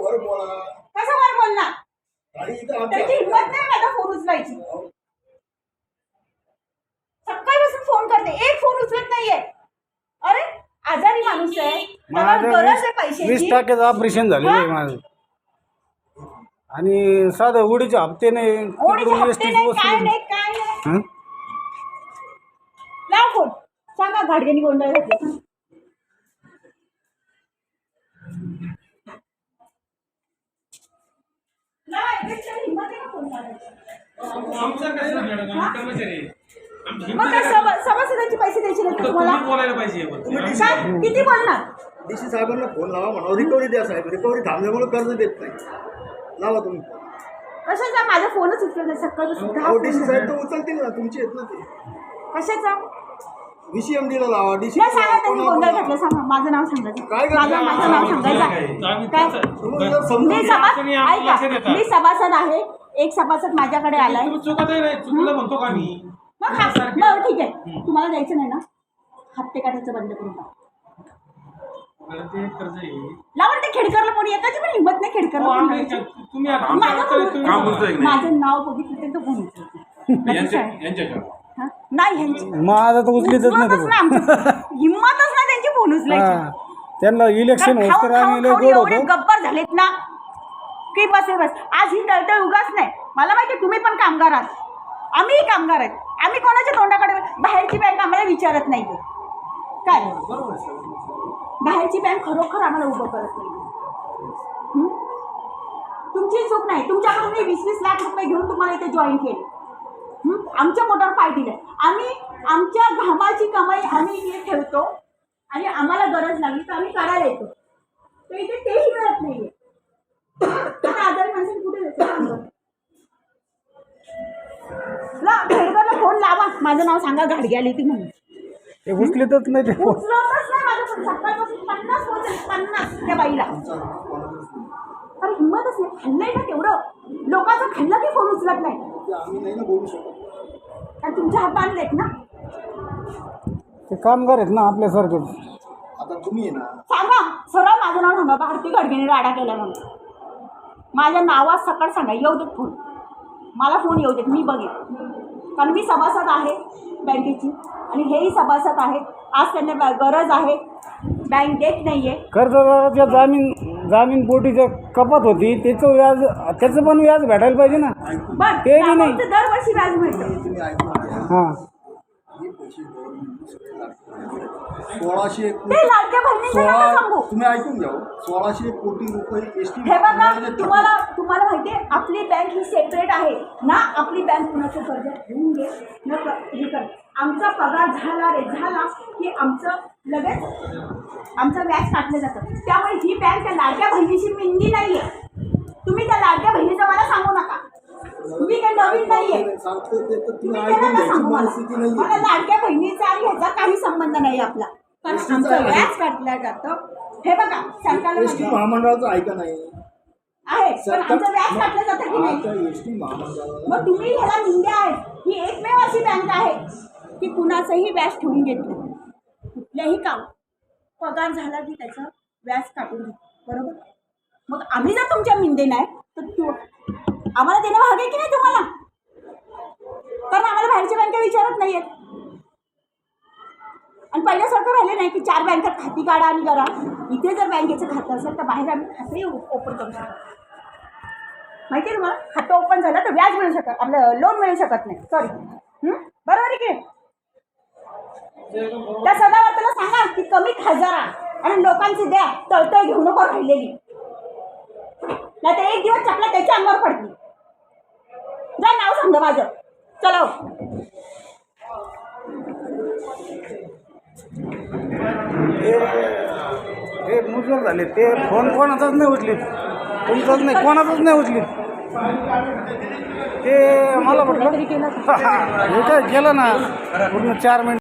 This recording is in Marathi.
वर बोला. कसं वर बोलणार? आणि इथं आमच्या त्याची हिंमत नाही माझा फोन उचलायची. सकाळपासून फोन करते, एक फोन उचलत नाहीये. अरे आजारी माणूस आहे, त्याला गरज आहे पैशाची. 20% ऑपरेशन झालेलं आहे माझं. आणि साधं उडीचे हप्ते नाही, ओढीचे हप्ते नाही, काय नाही काय नाही. लाव फोन, सांगा घाडगेनी गोंधळ घातला. मग काय सभासदांचे पैसे द्यायचे नाही तुम्हाला? बोलायला पाहिजे. काय किती बोलणार? डीसी साहेबांना फोन लावा म्हणा, रिकव्हरी द्या साहेब. रिकव्हरी थांबल्यामुळे कर्ज देत नाही. लावा तुम्ही. कशाचा? माझा फोनच उचलत नाही सकाळपासून. डीसी साहेब तर उचलतील ना, तुमची आहेत ना ते. कशाचा? VCMDला लावा. डीसी नाही सांगा, त्यांनी गोंधळ घातला. सांगा माझं नाव सांगायचं. काय माझं नाव सांगायचं. काय मी सभासद आहे. एक सभासद माझ्याकडे आलाय. चुकलं म्हणतो का मी? मग ठीक आहे, तुम्हाला द्यायचं नाही ना, हप्ते काढायचं बंद करून टाका. ते कर्ज आहे. लावून ते खेडकरला कोणी एकाची पण हिंमत नाही खेडकरला. माझं नाव बघितलं त्यांचं फोन नाही ह्यांची माझं तर उचलीतच नाही. हिंमतच नाही त्यांची फोन उचलायची. त्यांना इलेक्शन होत तर आम्ही लय गोड एवढे होतो. गप्पर झालेत ना की बस आज ही तळतळ उगाच नाही. मला माहिती तुम्ही पण कामगार आहात, आम्हीही कामगार आहेत. आम्ही कोणाच्या तोंडाकडे बाहेरची बँक आम्हाला विचारत नाही काय. बाहेरची बँक खरोखर आम्हाला उभं करत नाही. तुमची चूक नाही. तुमच्याकडून मी 20-20 लाख रुपये घेऊन तुम्हाला इथे जॉईन केले. आमच्या पोटावर पाय दिले. आम्ही आमच्या घामाची कमाई आम्ही इथे ठेवतो आणि आम्हाला गरज लागली तर आम्ही करायला येतो. तर इथे तेही मिळत नाहीये. आता आजारी माणसाने कुठे जायचं? खेडकरला फोन लावा, माझं नाव सांगा घाडगे आली ती म्हणून. ते उचलीतच नाही ते. उचलतच नाही माझं फोन. सकाळपासून 50 फोन झाले, 50 त्या बाईला. अरे हिंमतच नाही. खाल्लंय ना तेवढं, लोकांचं खाल्लं की फोन उचलत नाही. आम्ही नाही ना बोलू शकत. आणि तुमच्या हात बांधलेत ना. ते कामगार आहेत ना आपल्यासारखेच. आता तुम्ही आहे ना, सांगा सरळ माझं नाव सांगा. भारती घडगेने राडा केला म्हणून माझ्या नावात सकाळ सांगा. येऊ देत फोन, मला फोन येऊ देत, मी बघेन. कारण मी सभासद आहे बँकेची आणि हेही सभासद आहेत. आज त्यांना गरज आहे, बँक देत नाही आहे. कर्जदाराच्या जामीन पोटीच्या कपात होती, त्याचं पण व्याज भेटायला पाहिजे ना. पण ते नाही. दरवर्षी व्याज मिळतं. तुम्ही ऐकून घ्या. हां, हे पैसे 1600 ते लाडक्या बहिणीचं नका सांगू. तुम्ही ऐकून घ्या. 1600 कोटी रुपये एसटी. हे बघा, तुम्हाला माहिती आहे आपली बँक ही सेपरेट आहे ना. आपली बँक कुणाचं कर्ज घेऊन घे न हे कर. आमचा पगार झाला रे झाला की आमचं लगेच आमचं व्याज काटलं जातं. त्यामुळे ही बँक त्या लाडक्या बहिणीची मिंदी नाही आहे. तुम्ही त्या लाडक्या बहिणीचं मला सांगू नका. मी काही नवीन नाहीये. सांगतो ते तर तुम्ही तुम्ही ऐकून नका घ्यायची सांगू परिस्थिती मला. नाही. लाडक्या बहिणीचा आणि ह्याचा काही संबंध नाही आपला. कारण आमचं व्याज काटलं जातं. हे बघा सरकारला एसटी महामंडळाचं ऐका नाही आहे, पण आमचं व्याज काटलं जातं की नाही. एसटी महामंडळाला मग तुम्ही ह्याला निंद्या आहेत. ही एकमेव अशी बँक आहे की कुणाचंही व्याज ठेवून घेत नाही. कुठल्याही काम पगार झाला की त्याचं व्याज काटून घेतो, बरोबर. मग आम्ही जर तुमच्या मिंदे नाही तर आम्हाला देणं भाग आहे की नाही तुम्हाला. कारण आम्हाला बाहेरच्या बँका विचारत नाही आहेत. आणि पहिल्यासारखं राहिले नाही की 4 बँकात खाती काढा आणि करा. इथे जर बँकेचं खातं असेल तर बाहेर आम्ही खातंही ओपन करू शकतो. माहिती आहे तुम्हाला. खातं ओपन झालं तर व्याज मिळू शकत, आपलं लोन मिळू शकत नाही. सॉरी, बरोबर आहे की. त्या सदावर्ताला सांगा की कमी खाजारा आणि लोकांची द्या, तळतळ घेऊ नको राहिलेली. नाही तर एक दिवस चपला त्याच्या अंगावर पडतील. जा नाव सांगा माझं. चला ते मुजोर झाले. ते फोन कोणाचाच नाही उचलीत, तुमचाच नाही, कोणाचाच नाही उचलीत. ते मला म्हटलं हे काय केलं ना पूर्ण 4 मिनिट.